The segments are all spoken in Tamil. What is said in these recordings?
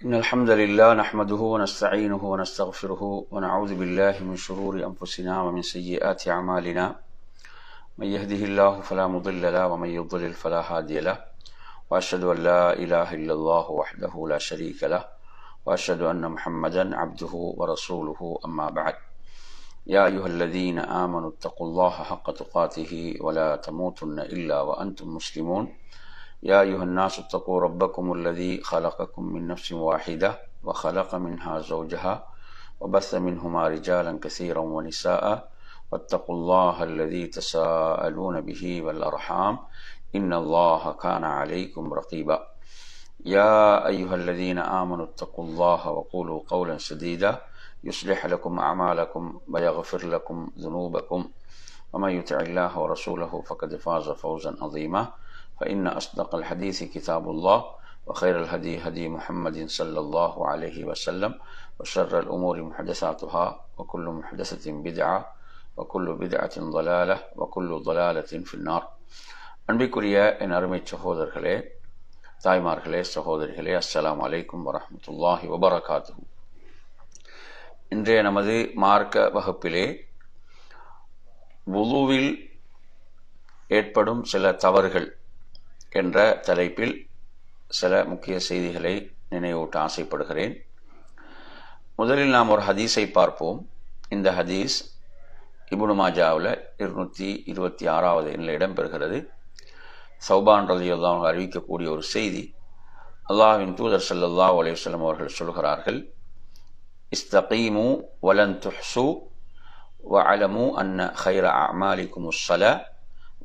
إن الحمد لله نحمده ونستعينه ونستغفره ونعوذ بالله من شرور أنفسنا ومن سيئات أعمالنا من يهده الله فلا مضل له ومن يضلل فلا هادي له وأشهد أن لا إله إلا الله وحده لا شريك له وأشهد أن محمدا عبده ورسوله أما بعد يا أيها الذين آمنوا اتقوا الله حق تقاته ولا تموتن إلا وأنتم مسلمون يا أيها الناس اتقوا ربكم الذي خلقكم من نفس واحدة وخلق منها زوجها وبث منهما رجالا كثيرا ونساء واتقوا الله الذي تساءلون به والأرحام إن الله كان عليكم رقيبا يا أيها الذين آمنوا اتقوا الله وقولوا قولا سديدا يصلح لكم أعمالكم ويغفر لكم ذنوبكم ومن يطع الله ورسوله فقد فاز فوزا عظيما فإن أصدق الحديث كتاب الله وخير الهدي هدي محمد صلى الله عليه وسلم وشر الأمور محدثاتها وكل محدثة بدعة وكل بدعة ضلالة وكل ضلالة في النار. அன்பிற்குரிய என் அருமை சகோதரர்களே, தாய்மார்களே, சகோதரிகளே, அஸ்ஸலாமு அலைக்கும் வரஹ்மத்துல்லாஹி வபரகாத்துஹு. இன்றைய நமது மார்க்க வகுப்பிலே வுதுவில் ஏற்படும் சில தவறுகள் என்ற தலைப்பில் சில முக்கிய செய்திகளை நினைவூட்ட ஆசைப்படுகிறேன். முதலில் நாம் ஒரு ஹதீஸை பார்ப்போம். இந்த ஹதீஸ் இப்னு மாஜாவில் 226வது எண்ணில் இடம்பெறுகிறது. சௌபான் ரலியல்லாஹு அன்ஹு அறிவிக்கக்கூடிய ஒரு செய்தி. அல்லாஹ்வின் தூதர் ஸல்லல்லாஹு அலைஹி வஸல்லம் அவர்கள் சொல்கிறார்கள், இஸ்தகீமு வலன் துஹ்சு வஅலமு அன்ன கைர அஅமாலிகுமுஸ் ஸலா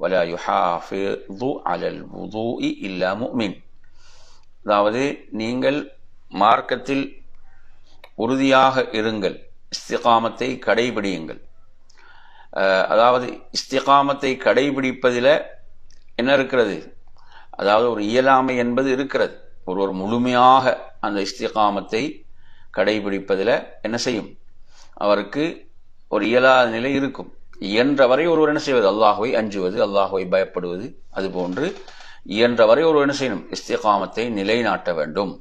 வலா யுஹாஃபிது அலல் வுதுஇ இல்லா முஃமின். அதாவது, நீங்கள் மார்க்கத்தில் உறுதியாக இருங்கள், இஸ்திகாமத்தை கடைபிடியுங்கள். அதாவது இஸ்திகாமத்தை கடைபிடிப்பதில் என்ன இருக்கிறது? அதாவது ஒரு இயலாமை என்பது இருக்கிறது. ஒருவர் முழுமையாக அந்த இஸ்திகாமத்தை கடைபிடிப்பதில் என்ன செய்யும்? அவருக்கு ஒரு இயலாத நிலை இருக்கும். இயன்றவரை ஒருவர் என்ன செய்வது? அல்லாஹ்வை அஞ்சுவது, அல்லாஹ்வை பயப்படுவது. அதுபோன்று இயன்றவரை ஒருவர் என்ன செய்யணும்? இஸ்திகாமத்தை நிலைநாட்ட வேண்டும்.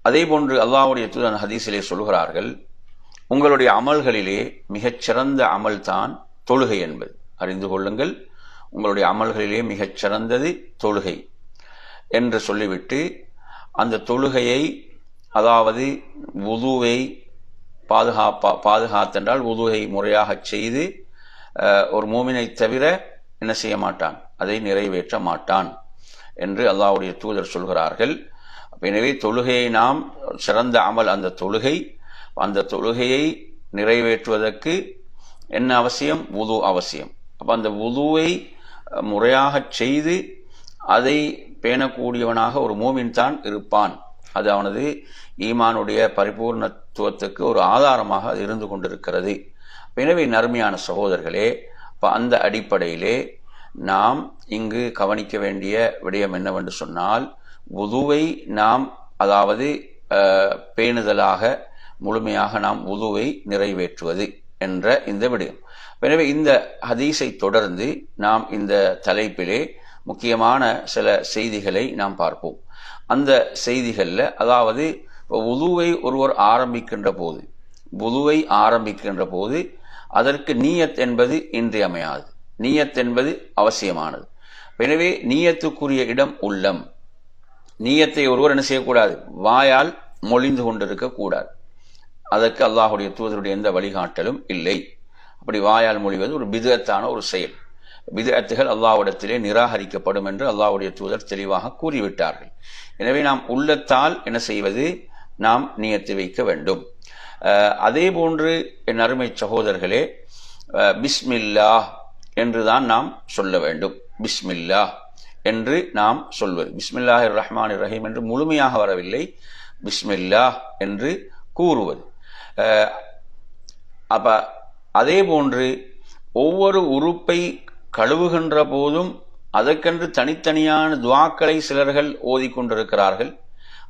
அதே போன்று அல்லாஹ்வுடைய தூதர் ஹதீஸிலே சொல்கிறார்கள், உங்களுடைய அமல்களிலே மிகச்சிறந்த அமல் தான் தொழுகை என்பது அறிந்து கொள்ளுங்கள். உங்களுடைய அமல்களிலே மிகச்சிறந்தது தொழுகை என்று சொல்லிவிட்டு, அந்த தொழுகையை, அதாவது வுதுவை பாதுகாத்தென்றால் வுதுவை முறையாக செய்து ஒரு மூமினை தவிர என்ன செய்ய மாட்டான்? அதை நிறைவேற்ற மாட்டான் என்று அல்லாஹ்வுடைய தூதர் சொல்கிறார்கள். எனவே தொழுகையை நாம் சிறந்த அமல் அந்த தொழுகை. அந்த தொழுகையை நிறைவேற்றுவதற்கு என்ன அவசியம்? வுது அவசியம். அப்போ அந்த வுதுவை முறையாக செய்து அதை பேணக்கூடியவனாக ஒரு மூமின் தான் இருப்பான். அது அவனது ஈமானுடைய பரிபூர்ணத்துவத்துக்கு ஒரு ஆதாரமாக அது இருந்து கொண்டிருக்கிறது. எனவே நறுமையான சகோதரர்களே, இப்போ அந்த அடிப்படையிலே நாம் இங்கு கவனிக்க வேண்டிய விடயம் என்னவென்று சொன்னால், வுதுவை நாம், அதாவது பேணுதலாக முழுமையாக நாம் வுதுவை நிறைவேற்றுவது என்ற இந்த விடயம். எனவே இந்த ஹதீஸை தொடர்ந்து நாம் இந்த தலைப்பிலே முக்கியமான சில செய்திகளை நாம் பார்ப்போம். அந்த செய்திகளில், அதாவது வுதுவை ஒருவர் ஆரம்பிக்கின்ற போது அதற்கு நீயத் என்பது இன்றியமையாது. நீயத் என்பது அவசியமானது. எனவே நீயத்துக்குரிய இடம் உள்ளம். நீயத்தை ஒருவர் என்ன செய்யக்கூடாது? வாயால் மொழிந்து கொண்டிருக்க கூடாது. அதற்கு அல்லாஹ்வுடைய தூதருடைய எந்த வழிகாட்டலும் இல்லை. அப்படி வாயால் மொழிவது ஒரு பிதஅத்தான ஒரு செயல். பிதஅத்துகள் அல்லாஹ்விடத்திலே நிராகரிக்கப்படும் என்று அல்லாஹ்வுடைய தூதர் தெளிவாக கூறிவிட்டார்கள். எனவே நாம் உள்ளத்தால் என்ன செய்வது? நாம் நியத்து வைக்க வேண்டும். அதே போன்று என் அருமை சகோதரர்களே, பிஸ்மில்லாஹ் என்றுதான் நாம் சொல்ல வேண்டும். பிஸ்மில்லாஹ் என்று நாம் சொல்வது. பிஸ்மில்லாஹிர் ரஹ்மானிர் ரஹீம் என்று முழுமையாக வரவில்லை, பிஸ்மில்லாஹ் என்று கூறுவது. அப்ப அதே போன்று ஒவ்வொரு உறுப்பை கழுவுகின்ற போதும் அதற்கென்று தனித்தனியான துஆக்களை சிலர்கள் ஓதிக்கொண்டிருக்கிறார்கள்.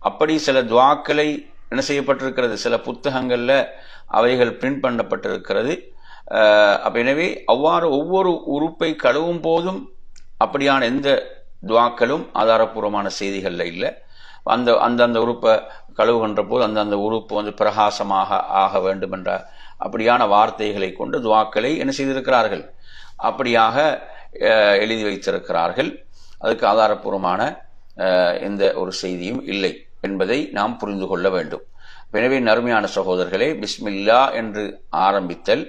அப்படி சில துஆக்களை என்ன செய்யப்பட்டிருக்கிறது? சில புத்தகங்கள்ல அவைகள் பிரிண்ட் பண்ணப்பட்டிருக்கிறது. எனவே அவ்வாறு ஒவ்வொரு உறுப்பை கழுவும் போதும் அப்படியான எந்த துஆக்களும் ஆதாரபூர்வமான செய்திகள்ல இல்லை. அந்தந்த உறுப்பை கழுவுகின்ற போது அந்தந்த உறுப்பு வந்து பிரகாசமாக ஆக வேண்டும் என்ற அப்படியான வார்த்தைகளை கொண்டு துவாக்களை என்ன செய்திருக்கிறார்கள், அப்படியாக எழுதி வைத்திருக்கிறார்கள். அதுக்கு ஆதாரபூர்வமான எந்த ஒரு செய்தியும் இல்லை என்பதை நாம் புரிந்து கொள்ள வேண்டும். எனவே நறுமையான சகோதரர்களே, பிஸ்மில்லா என்று ஆரம்பித்தல்,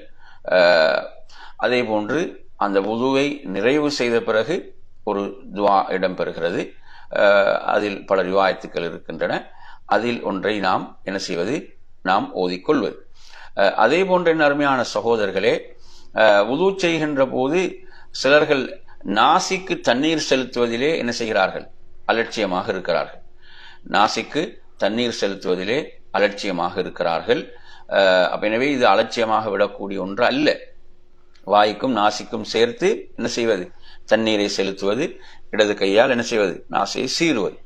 அதே போன்று அந்த வுதுவை நிறைவு செய்த பிறகு ஒரு துவா இடம்பெறுகிறது. அதில் பல ரிவாயத்துக்கள் இருக்கின்றன. அதில் ஒன்றை நாம் என்ன செய்வது, நாம் ஓதிக்கொள்வது. அதே போன்ற நறுமையான சகோதரர்களே, வுது செய்கின்ற போது சிலர்கள் நாசிக்கு தண்ணீர் செலுத்துவதிலே என்ன செய்கிறார்கள், அலட்சியமாக இருக்கிறார்கள். நாசிக்கு தண்ணீர் செலுத்துவதிலே அலட்சியமாக இருக்கிறார்கள். எனவே இது அலட்சியமாக விடக்கூடிய ஒன்று அல்ல. வாய்க்கும் நாசிக்கும் சேர்த்து என்ன செய்வது, தண்ணீரை செலுத்துவது, இடது கையால் என்ன செய்வது, நாசை சீறுவது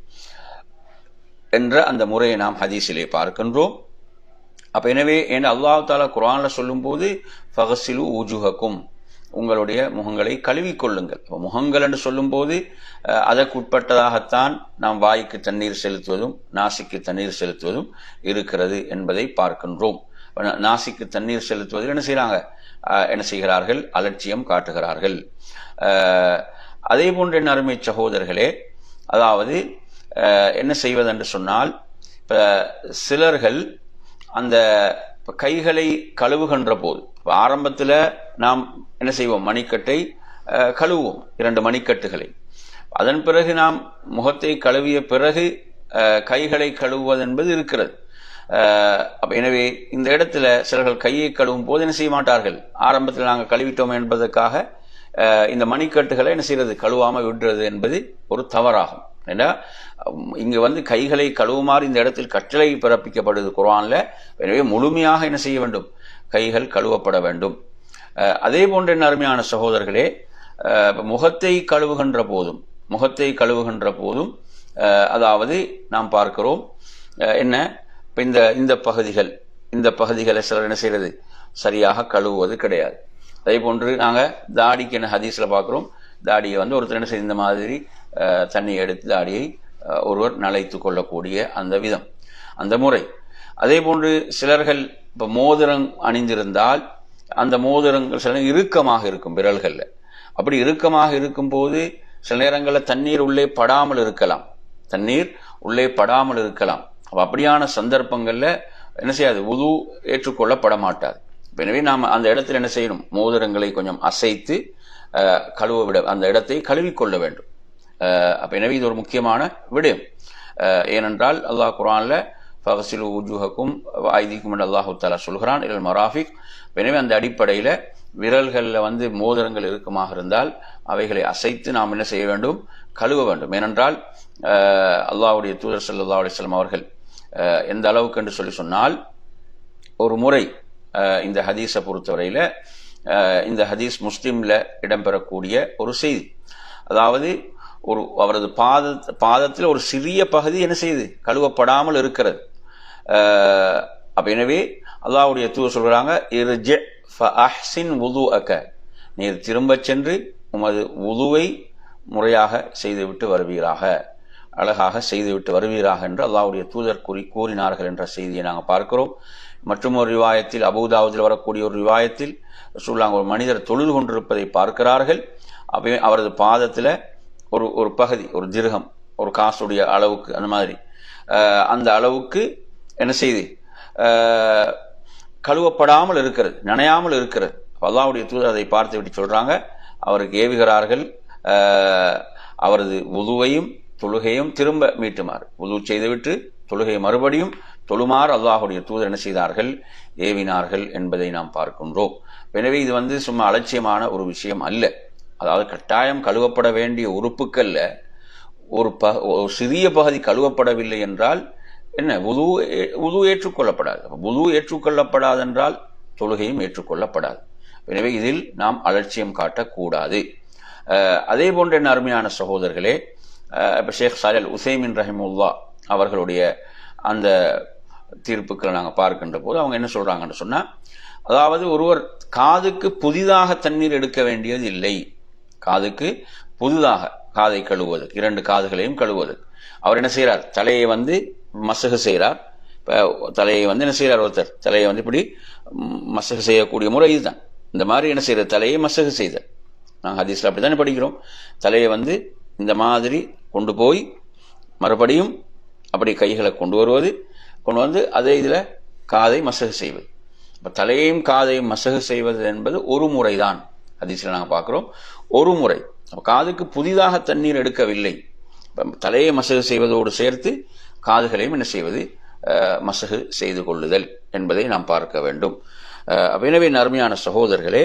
என்ற அந்த முறையை நாம் ஹதீஸிலே பார்க்கின்றோம். எனவே அல்லாஹ் தஆலா குர்ஆன்ல சொல்லும் போது ஃபகசிலு ஊஜுஹக்கும், உங்களுடைய முகங்களை கழுவிக்கொள்ளுங்கள். முகங்கள் என்று சொல்லும் போது அதற்குட்பட்டதாகத்தான் நாம் வாய்க்கு தண்ணீர் செலுத்துவதும் நாசிக்கு தண்ணீர் செலுத்துவதும் இருக்கிறது என்பதை பார்க்கின்றோம். நாசிக்கு தண்ணீர் செலுத்துவதில் என்ன செய்கிறார்கள், அலட்சியம் காட்டுகிறார்கள். அதே போன்ற அருமை சகோதரர்களே, அதாவது என்ன செய்வதென்று சொன்னால், சிலர்கள் அந்த கைகளை கழுவுகின்ற போது ஆரம்பத்தில் நாம் என்ன செய்வோம், மணிக்கட்டை கழுவுவோம், 2 மணிக்கட்டுகளை. அதன் பிறகு நாம் முகத்தை கழுவிய பிறகு கைகளை கழுவுவது என்பது இருக்கிறது. எனவே இந்த இடத்துல சிலர்கள் கையை கழுவும் போது என்ன செய்ய மாட்டார்கள், ஆரம்பத்தில் நாங்கள் கழுவிட்டோம் என்பதற்காக இந்த மணிக்கட்டுகளை என்ன செய்யறது, கழுவாமல் விடுறது என்பது ஒரு தவறாகும். ஏன்னா இங்கு வந்து கைகளை கழுவுமாறு இந்த இடத்தில் கட்டளை பிறப்பிக்கப்படுது குர்ஆன்ல. எனவே முழுமையாக என்ன செய்ய வேண்டும், கைகள் கழுவப்பட வேண்டும். அதே போன்ற அருமையான சகோதரர்களே, முகத்தை கழுவுகின்ற போதும் அதாவது நாம் பார்க்கிறோம் என்ன, இந்த பகுதிகளை சிலர் என்ன செய்யறது, சரியாக கழுவுவது கிடையாது. அதே போன்று நாங்கள் தாடிக்கு என்ன ஹதீஸ்ல பார்க்கிறோம், தாடியை வந்து ஒருத்தர் என்ன செய்ய, இந்த மாதிரி தண்ணி எடுத்து தாடியை ஒருவர் நனைத்து கொள்ளக்கூடிய அந்த விதம், அந்த முறை. அதே போன்று சிலர்கள் இப்போ மோதிரம் அணிந்திருந்தால் அந்த மோதிரங்கள் சில இறுக்கமாக இருக்கும் விரல்களில். அப்படி இறுக்கமாக இருக்கும் போது சில நேரங்களில் தண்ணீர் உள்ளே படாமல் இருக்கலாம். அப்படியான சந்தர்ப்பங்களில் என்ன செய்யாது, வுது ஏற்றுக்கொள்ளப்பட மாட்டாது. எனவே நாம் அந்த இடத்துல என்ன செய்யணும், மோதிரங்களை கொஞ்சம் அசைத்து கழுவ விட அந்த இடத்தை கழுவிக்கொள்ள வேண்டும். எனவே இது ஒரு முக்கியமான விடயம். ஏனென்றால் அல்லாஹ் குர்ஆன்ல ஃபகசிலு ஊஜுஹக்கும் ஐதீக்கும் என்று அல்லாஹு தஆலா சொல்கிறான், இலல் மராஃபிக். எனவே அந்த அடிப்படையில் விரல்களில் வந்து மோதிரங்கள் இறுக்கமாக இருந்தால் அவைகளை அசைத்து நாம் என்ன செய்ய வேண்டும், கழுவ வேண்டும். ஏனென்றால் அல்லாஹ்வுடைய தூதர் ஸல்லல்லாஹு அலைஹி வஸல்லம் அவர்கள் எந்த அளவுக்கு என்று சொன்னால், ஒரு முறை இந்த ஹதீஸை பொறுத்தவரையில் இந்த ஹதீஸ் முஸ்லிம்ல இடம்பெறக்கூடிய ஒரு செய்தி. அதாவது அவரது பாதத்தில் ஒரு சிறிய பகுதி என்ன செய்யுது, கழுவப்படாமல் இருக்கிறது. எனவே அல்லாஹ்வுடைய தூதர் சொல்றாங்க, இர்ஜி ஃபஅஹ்சின் வுதுஅக, நீர் திரும்ப சென்று உமது வுதுவை முறையாக செய்துவிட்டு வருவீராக, அழகாக செய்துவிட்டு வருவீராக என்று அல்லாஹ்வுடைய தூதர் கூறினார்கள் என்ற செய்தியை நாங்கள் பார்க்கிறோம். மற்றும் ஒரு ரிவாயத்தில், அபூதாவுதில் வரக்கூடிய ஒரு ரிவாயத்தில் ரசூலுல்லாஹ் ஒரு மனிதர் தொழுது கொண்டிருப்பதை பார்க்கிறார்கள். அவரது பாதத்தில் ஒரு பகுதி, ஒரு திர்ஹம், ஒரு காசுடைய அளவுக்கு, அந்த மாதிரி அந்த அளவுக்கு என்ன செய்து கழுவப்படாமல் இருக்கிறது, நனையாமல் இருக்கிறது. அல்லாஹ்வுடைய தூதர் அதை பார்த்து விட்டு சொல்றாங்க, அவருக்கு ஏவுகிறார்கள் அவரது வுதுவையும் தொழுகையும் திரும்ப மீட்டுமாறு, வுது செய்துவிட்டு தொழுகை மறுபடியும் தொழுமாறு அல்லாஹ்வுடைய தூதர் என்ன செய்தார்கள், ஏவினார்கள் என்பதை நாம் பார்க்கின்றோம். எனவே இது வந்து சும்மா அலட்சியமான ஒரு விஷயம் அல்ல. அதாவது கட்டாயம் கழுவப்பட வேண்டிய உறுப்புக்கள்ல ஒரு சிறிய பகுதி கழுவப்படவில்லை என்றால் என்ன, வுது ஏற்றுக்கொள்ளப்படாது. வுது ஏற்றுக்கொள்ளப்படாது என்றால் தொழுகையும் ஏற்றுக்கொள்ளப்படாது. எனவே இதில் நாம் அலட்சியம் காட்டக்கூடாது. அதே போன்ற அருமையான சகோதரர்களே, இப்போ ஷேக் சாலிஹ் அல் உஸைமீன் ரஹிமஹுல்லாஹ் அவர்களுடைய அந்த தீர்ப்புக்களை நாங்கள் பார்க்கின்ற போது அவங்க என்ன சொல்றாங்கன்னு சொன்னா, அதாவது ஒருவர் காதுக்கு புதிதாக தண்ணீர் எடுக்க வேண்டியது இல்லை. காதுக்கு புதிதாக காதை கழுவுவது, 2 காதுகளையும் கழுவுவது, அவர் என்ன செய்கிறார், தலையை வந்து மசகு செய்கிறார். இப்போ தலையை வந்து என்ன செய்கிறார், ஒருத்தர் தலையை வந்து இப்படி மசகு செய்யக்கூடிய முறை இதுதான். இந்த மாதிரி என்ன செய்யறது, தலையை மசகு செய்தல். நாங்கள் ஹதீஸ்ல அப்படித்தானே படிக்கிறோம். தலையை வந்து இந்த மாதிரி கொண்டு போய் மறுபடியும் அப்படி கைகளை கொண்டு வருவது, கொண்டு வந்து அதே இதில் காதை மசகு செய்வது. இப்போ தலையையும் காதையும் மசகு செய்வது என்பது ஒரு முறைதான். ஹதீஸ்ல நாங்கள் பார்க்குறோம், ஒரு முறை. அப்போ காதுக்கு புதிதாக தண்ணீர் எடுக்கவில்லை. தலையை மசகு செய்வதோடு சேர்த்து காதுகளையும் என்ன செய்வது, மசகு செய்து கொள்ளுதல் என்பதை நாம் பார்க்க வேண்டும். எனவே அருமையான சகோதரர்களே,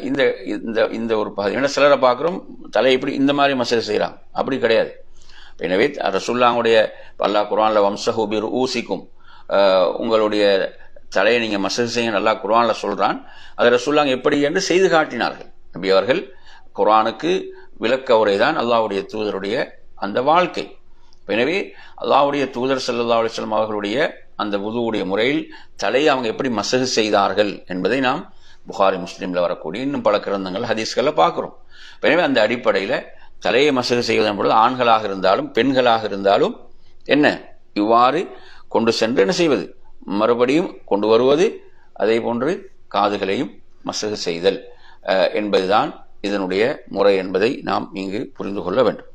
இந்த இந்த இந்த ஒரு பகுதி ஏன்னா சிலரை பார்க்குறோம் தலையை இப்படி இந்த மாதிரி மசகு செய்கிறாங்க, அப்படி கிடையாது. எனவே ரசூலுல்லாஹ்வுடைய அல்லாஹ் குர்ஆன்ல வம்சஹு பிருஊசிக்கும், உங்களுடைய தலையை நீங்கள் மசகு செய்ய நல்லா குர்ஆன்ல சொல்றான். அதை ரசூலுல்லாஹ் எப்படி என்று செய்து காட்டினார்கள். நபி அவர்கள் குர்ஆனுக்கு விளக்க உரைதான் அல்லாஹ்வுடைய தூதருடைய அந்த வாழ்க்கை. எனவே அல்லாஹ்வுடைய தூதர் ஸல்லல்லாஹு அலைஹி வஸல்லம் அவர்களுடைய அந்த வுதுவுடைய முறையில் தலையை அவங்க எப்படி மசகு செய்தார்கள் என்பதை நாம் புகாரி முஸ்லீம்ல வரக்கூடிய இன்னும் பல கிரந்தங்கள் ஹதீஸ்களை பார்க்கிறோம். எனவே அந்த அடிப்படையில் தலையை மசகு செய்வதன் பொழுது ஆண்களாக இருந்தாலும் பெண்களாக இருந்தாலும் என்ன இவ்வாறு கொண்டு சென்று என்ன செய்வது, மறுபடியும் கொண்டு வருவது, அதே போன்று காதுகளையும் மசகு செய்தல் என்பதுதான் இதனுடைய முறை என்பதை நாம் இங்கு புரிந்து கொள்ள வேண்டும்.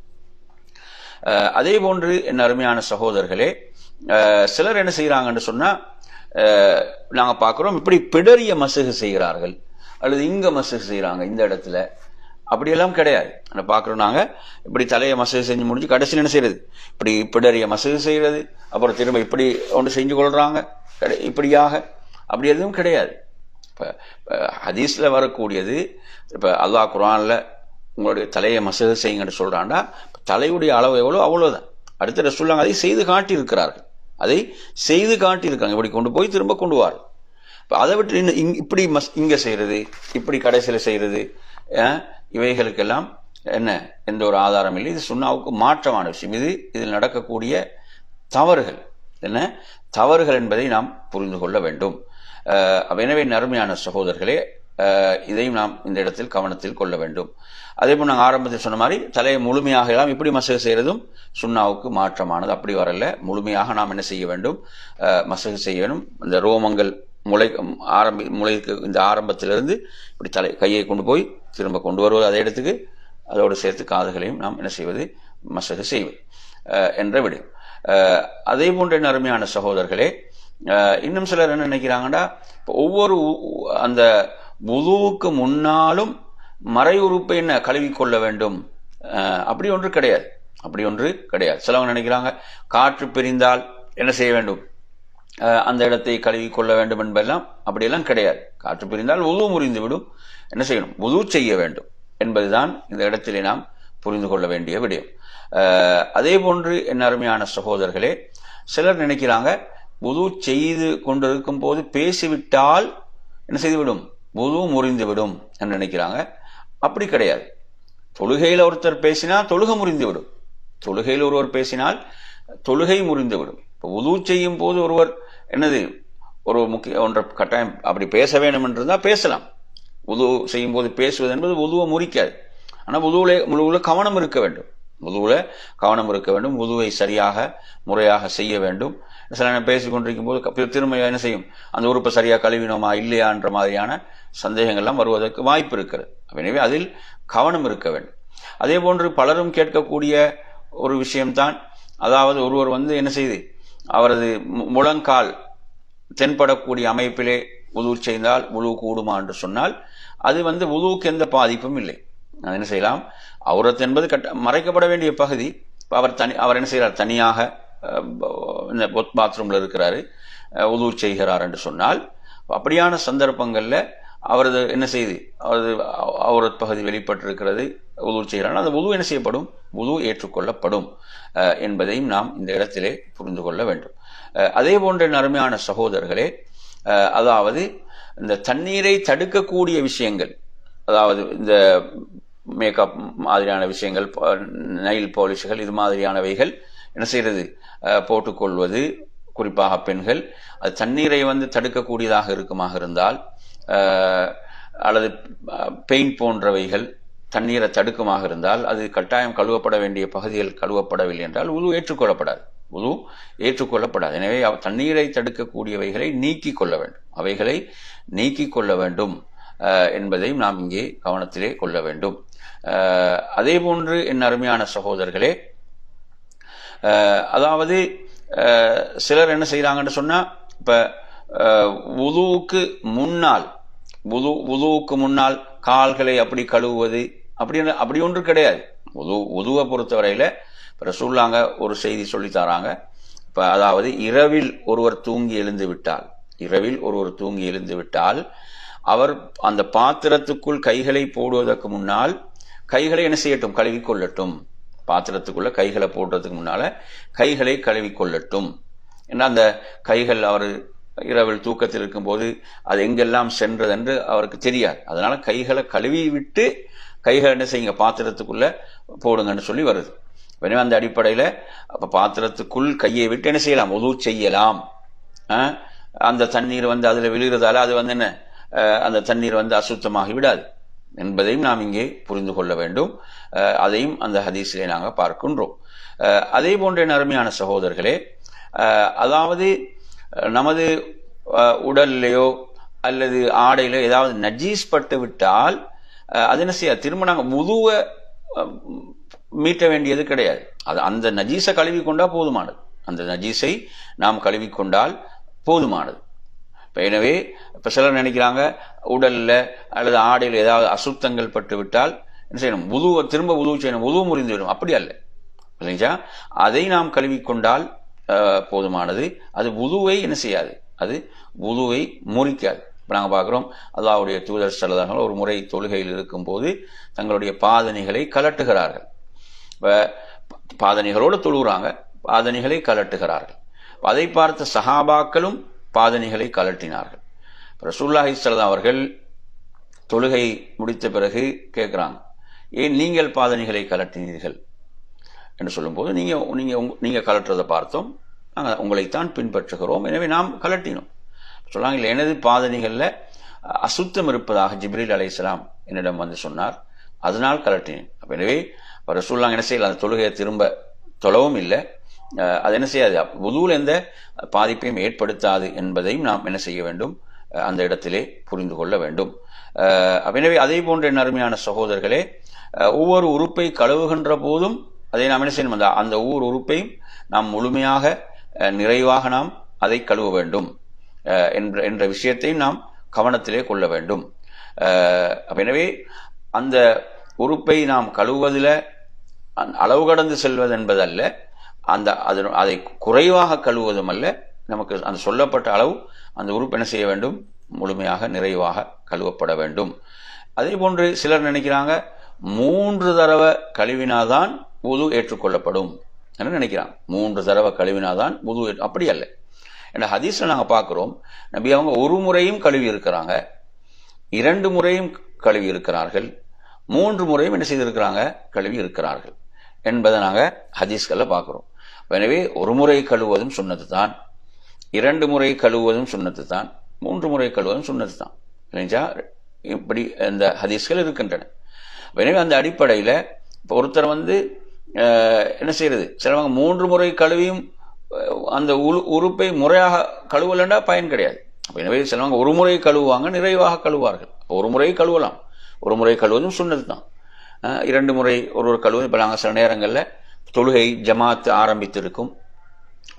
அதே போன்று என் அருமையான சகோதரர்களே, சிலர் என்ன செய்யறாங்கன்னு சொன்னா, நாங்க பார்க்கிறோம் இப்படி பிடரிய மசகு செய்கிறார்கள், அல்லது இங்க மசகு செய்யறாங்க இந்த இடத்துல. அப்படியெல்லாம் கிடையாது. பார்க்குறோம் நாங்கள் இப்படி தலையை மசகு செஞ்சு முடிஞ்சு கடைசியில் என்ன செய்யறது, இப்படி பிடரிய மசகு செய்கிறது, அப்புறம் திரும்ப இப்படி ஒன்று செஞ்சு கொள்றாங்க இப்படியாக. அப்படி எதுவும் கிடையாது. இப்போ ஹதீஸில் வரக்கூடியது, இப்போ அல்லாஹ் குர்ஆன்ல உங்களுடைய தலையை மசகு செய்யுங்கன்னு சொல்றான்டா, தலையுடைய அளவு எவ்வளோ அவ்வளோதான். அடுத்த ரசூலுல்லாஹ் அதை செய்து காட்டியிருக்கிறார்கள், அதை செய்து காட்டியிருக்காங்க. இப்படி கொண்டு போய் திரும்ப கொண்டு வாரு. இப்போ அதை விட்டு இப்படி இங்கே செய்கிறது, இப்படி கடைசியில் செய்கிறது, இவைகளுக்கெல்லாம் என்ன எந்த ஒரு ஆதாரம் இல்லை. இது சுன்னாவுக்கு மாற்றமான விஷயம். இதில் நடக்கக்கூடிய தவறுகள் என்ன தவறுகள் என்பதை நாம் புரிந்து கொள்ள வேண்டும். எனவே அருமையான சகோதரர்களே, இதையும் நாம் இந்த இடத்தில் கவனத்தில் கொள்ள வேண்டும். அதே போல் நாங்கள் ஆரம்பத்தில் சொன்ன மாதிரி தலையை முழுமையாக எல்லாம் இப்படி மசகு செய்யறதும் சுன்னாவுக்கு மாற்றமானது. அப்படி வரல, முழுமையாக நாம் என்ன செய்ய வேண்டும், மசகு செய்ய வேண்டும். இந்த ரோமங்கள் முளைக்கு இந்த ஆரம்பத்திலிருந்து இப்படி கையை கொண்டு போய் திரும்ப கொண்டு வருவது, அதே இடத்துக்கு அதோடு சேர்த்து காதுகளையும் நாம் என்ன செய்வது, மசகு செய்வது என்ற விடயம். அதே போன்ற அருமையான சகோதரர்களே, இன்னும் சிலர் என்ன நினைக்கிறாங்கன்னா, ஒவ்வொரு அந்த வுதுவுக்கு முன்னாலும் மறை உறுப்பை என்ன கழுவிக்கொள்ள வேண்டும், அப்படி ஒன்று கிடையாது. அப்படி ஒன்று கிடையாது. சிலவங்க நினைக்கிறாங்க காற்று பிரிந்தால் என்ன செய்ய வேண்டும், அந்த இடத்தை கழுவி கொள்ள வேண்டும் என்பதெல்லாம் அப்படியெல்லாம் கிடையாது. காற்று பிரிந்தால் வுது முறிந்துவிடும், என்ன செய்யணும், வுது செய்ய வேண்டும் என்பதுதான் இந்த இடத்திலே நாம் புரிந்து கொள்ள வேண்டிய விடயம். அதே போன்று என் அருமையான சகோதரர்களே, சிலர் நினைக்கிறாங்க வுது செய்து கொண்டிருக்கும் போது பேசிவிட்டால் என்ன செய்துவிடும், வுது முறிந்துவிடும் என்று நினைக்கிறாங்க. அப்படி கிடையாது. தொழுகையில் ஒருத்தர் பேசினால் தொழுகை முறிந்துவிடும். தொழுகையில் ஒருவர் பேசினால் தொழுகை முறிந்துவிடும். இப்போ வுது செய்யும் போது ஒருவர் என்னது ஒரு முக்கிய ஒன்றை கட்டாயம் அப்படி பேச வேண்டும் என்றுதான் பேசலாம். வுது செய்யும் போது பேசுவது என்பது வுதுவை முறிக்காது. ஆனால் வுதுவில் கவனம் இருக்க வேண்டும். வுதுவில் கவனம் இருக்க வேண்டும். வுதுவை சரியாக முறையாக செய்ய வேண்டும். சில நேரம் பேசிக்கொண்டிருக்கும் போது திரும்ப என்ன செய்யும், அந்த உறுப்பை சரியாக கழுவினோமா இல்லையா என்ற மாதிரியான சந்தேகங்கள்லாம் வருவதற்கு வாய்ப்பு இருக்கிறது. எனவே அதில் கவனம் இருக்க வேண்டும். அதே போன்று பலரும் கேட்கக்கூடிய ஒரு விஷயம்தான், அதாவது ஒருவர் என்ன செய்து அவரது முழங்கால் தென்படக்கூடிய அமைப்பிலே வுது செய்தால் வுது கூடுமா என்று சொன்னால், அது வுதுவுக்கு எந்த பாதிப்பும் இல்லை. அது என்ன செய்யலாம், அவுரத் என்பது மறைக்கப்பட வேண்டிய பகுதி. அவர் என்ன செய்கிறார், தனியாக இந்த பாத்ரூம்ல இருக்கிறாரு, வுது செய்கிறார் என்று சொன்னால், அப்படியான சந்தர்ப்பங்கள்ல அவரது என்ன செய்து அவரது அவுரத் பகுதி வெளிப்பட்டிருக்கிறது, வுது செய்கிறார், அந்த வுது என்ன செய்யப்படும், வுது ஏற்றுக்கொள்ளப்படும் என்பதையும் நாம் இந்த இடத்திலே புரிந்து கொள்ள வேண்டும். அதே போன்ற அருமையான சகோதரர்களே, அதாவது இந்த தண்ணீரை தடுக்கக்கூடிய விஷயங்கள், அதாவது இந்த மேக்கப் மாதிரியான விஷயங்கள், நெயில் பாலிஷ்கள், இது மாதிரியானவைகள் என்ன செய்யறது, போட்டுக்கொள்வது, குறிப்பாக பெண்கள், அது தண்ணீரை தடுக்கக்கூடியதாக இருக்குமாக இருந்தால், அல்லது பெயிண்ட் போன்றவைகள் தண்ணீரை தடுக்குமாக இருந்தால் அது கட்டாயம் கழுவப்பட வேண்டிய பகுதிகள் கழுவப்படவில்லை என்றால் உது ஏற்றுக்கொள்ளப்படாது. உது ஏற்றுக்கொள்ளப்படாது. எனவே தண்ணீரை தடுக்கக்கூடியவைகளை நீக்கிக் கொள்ள வேண்டும், அவைகளை நீக்கிக் கொள்ள வேண்டும் என்பதையும் நாம் இங்கே கவனத்திலே கொள்ள வேண்டும். அதே போன்று என் அருமையான சகோதரர்களே, அதாவது சிலர் என்ன செய்யறாங்கன்னு சொன்னா, இப்ப வுதுவுக்கு முன்னால் கால்களை அப்படி கழுவுவது அப்படி ஒன்று கிடையாது. வுதுவை பொறுத்தவரையில ரசூலுல்லாஹ் ஒரு செய்தி சொல்லி தராங்க. இப்ப அதாவது இரவில் ஒருவர் தூங்கி எழுந்து விட்டால் அவர் அந்த பாத்திரத்துக்குள் கைகளை போடுவதற்கு முன்னால் கைகளை என்ன செய்யட்டும், கழுவிக்கொள்ளட்டும். பாத்திரத்துக்குள்ள கைகளை போடுறதுக்கு முன்னால கைகளை கழுவிக்கொள்ளட்டும். ஏன்னா அந்த கைகள் அவர் இரவில் தூக்கத்தில் இருக்கும்போது அது எங்கெல்லாம் சென்றது என்று அவருக்கு தெரியாது. அதனால கைகளை கழுவி விட்டு கைகளை என்ன செய்யுங்க, பாத்திரத்துக்குள்ள போடுங்கன்னு சொல்லி வருது. எனவே அந்த அடிப்படையில் அப்ப பாத்திரத்துக்குள் கையை விட்டு என்ன செய்யலாம், உது செய்யலாம். அந்த தண்ணீர் அதுல விழுகிறதால அது என்ன, அந்த தண்ணீர் அசுத்தமாகி விடாது என்பதையும் நாம் இங்கே புரிந்து கொள்ள வேண்டும். அதையும் அந்த ஹதீஸிலே நாங்கள் பார்க்கின்றோம். அதே போன்ற அருமையான சகோதரர்களே, அதாவது நமது உடல்லையோ அல்லது ஆடையிலோ ஏதாவது நஜீஸ் பட்டு விட்டால் அது என்ன செய்ய, திரும்ப நாங்கள் வுதுவை மீட்ட வேண்டியது கிடையாது. அது அந்த நஜீஸை கழுவி கொண்டா போதுமானது. அந்த நஜீஸை நாம் கழுவி கொண்டால் போதுமானது. எனவே இப்ப சிலர் நினைக்கிறாங்க உடல்ல அல்லது ஆடையில் ஏதாவது அசுத்தங்கள் பட்டு விட்டால் என்ன செய்யணும், திரும்ப உது செய்யணும், உது முறிந்து விடும். அப்படி அல்ல, இல்லைங்களா? அதை நாம் கழுவிக்கொண்டால் போதுமானது. அது உதுவை என்ன செய்யாது, அது உதுவை முறிக்காது. இப்போ நாங்கள் பார்க்குறோம், அல்லாஹ்வுடைய தூதர் ஸல்லல்லாஹு ஒரு முறை தொழுகையில் இருக்கும் போது தங்களுடைய பாதணிகளை கலட்டுகிறார்கள். பாதணிகளோடு தொழுகிறாங்க, பாதணிகளை கலட்டுகிறார்கள். அதை பார்த்த சஹாபாக்களும் பாதணிகளை கலட்டினார்கள். ரசூலுல்லாஹி ஸல்லல்லாஹு அவர்கள் தொழுகை முடித்த பிறகு கேட்கிறாங்க, ஏன் நீங்கள் பாதணிகளை கலட்டினீர்கள் என்று சொல்லும்போது, நீங்க கலட்டுறதை பார்த்தோம், நாங்கள் உங்களைத்தான் பின்பற்றுகிறோம், எனவே நாம் கலட்டினோம் சொன்னாங்க. இல்லை, எனது பாதணிகள்ல அசுத்தம் இருப்பதாக ஜிப்ரீல் அலைஹிஸ்ஸலாம் என்னிடம் சொன்னார், அதனால் கலட்டினேன். எனவே ரசூலுல்லாஹ் என்ன செய்யல, அந்த தொழுகையை திரும்ப தொழவும் இல்லை, அது என்ன செய்யாது, வுதுவில் எந்த பாதிப்பையும் ஏற்படுத்தாது என்பதையும் நாம் என்ன செய்ய வேண்டும், அந்த இடத்திலே புரிந்து கொள்ள வேண்டும். எனவே அதே போன்ற அருமையான சகோதரர்களே, ஒவ்வொரு உறுப்பை கழுவுகின்ற போதும் அதை நாம் என்ன செய்யணும், அந்த ஒவ்வொரு உறுப்பையும் நாம் முழுமையாக நிறைவாக நாம் அதை கழுவ வேண்டும் என்ற விஷயத்தையும் நாம் கவனத்திலே கொள்ள வேண்டும். எனவே அந்த உறுப்பை நாம் கழுவுவதில் அளவு கடந்து செல்வது என்பதல்ல, அதை குறைவாக கழுவுவதும் அல்ல. நமக்கு அந்த சொல்லப்பட்ட அளவு அந்த உறுப்பு என்ன செய்ய வேண்டும், முழுமையாக நிறைவாக கழுவப்பட வேண்டும். அதே போன்று சிலர் நினைக்கிறாங்க 3 தடவை கழுவினாதான் வுது ஏற்றுக்கொள்ளப்படும் என்று நினைக்கிறாங்க. 3 தடவை கழுவினாதான் வுது. அப்படி அல்ல. என்ற ஹதீஸ்ல நாங்க பார்க்கிறோம், நபி அவங்க ஒரு முறையும் கழுவி இருக்கிறாங்க, 2 முறையும் கழுவி இருக்கிறார்கள், 3 முறையும் என்ன செய்திருக்கிறாங்க, கழுவி இருக்கிறார்கள் என்பதை நாங்க ஹதீஸ்கள்ல பார்க்கிறோம். எனவே ஒரு முறை கழுவுவதும் சுன்னத்து தான், 2 முறை கழுவுவதும் சுன்னத்து தான், 3 முறை கழுவுவதும் சுன்னத்து தான், இல்லைங்களா? இப்படி இந்த ஹதீஸ்கள் இருக்கின்றன. எனவே அந்த அடிப்படையில் இப்போ ஒருத்தர் என்ன செய்யறது, சிலவங்க 3 முறை கழுவியும் அந்த உறுப்பை முறையாக கழுவலண்டா பயன் கிடையாது. எனவே சிலவங்க ஒரு முறை கழுவுவாங்க, நிறைவாக கழுவார்கள். ஒரு முறை கழுவலாம், ஒரு முறை கழுவதும் சுன்னத்து தான். 2 முறை ஒரு கழுவு. இப்போ நாங்கள் சில நேரங்களில் தொழுகை ஜமாத்து ஆரம்பித்திருக்கும்,